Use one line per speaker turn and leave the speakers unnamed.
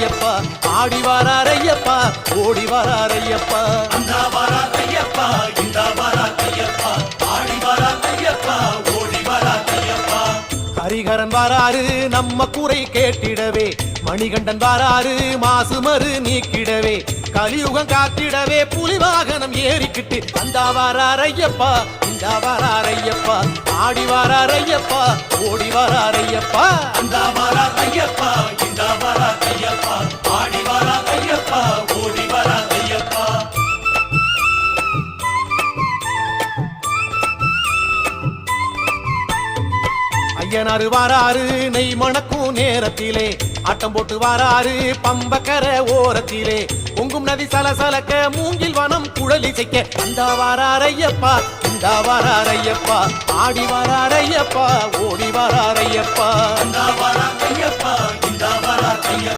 ஐயப்பா ஆடி வரார் ஐயப்பா ஓடி வரார் ஐயப்பா
அந்த வரார் ஐயப்பா இந்த வரார் ஐயப்பா ஆடி வரார் ஐயப்பா ஓடி வரார் ஐயப்பா
ஹரிகரன் வராரு நம்ம குறை கேட்டிடவே மணிகண்டன் வராரு மாசுமறு நீக்கிடவே கலியுகம் காத்திடவே புலி வாகனம் ஏறிக்கிட்டு அந்த வரார் ஐயப்பா இந்த வரார் ஐயப்பா ஆடி வரார் ஐயப்பா ஓடி வரார் ஐயப்பா
அந்த வரார் ஐயப்பா இந்த வரார் ஐயப்பா ஆடி வரார் ஐயப்பா ஓடி வரார் ஐயப்பா
ஐயனாரு வாராரு நெய் மணக்கும் நேரத்திலே ஆட்டம் போட்டு வாராரு பம்பக்கர ஓரத்திலே பொங்கும் நதி சலசலக்க மூங்கில் வனம் குழலிசைக்க அந்த வாரார் ஐயப்பா இந்த வாரார் ஐயப்பா ஆடி வரார் ஐயப்பா ஓடி வரார் ஐயப்பா
அந்த வரார் ஐயப்பா இந்த வரார் ஐயப்பா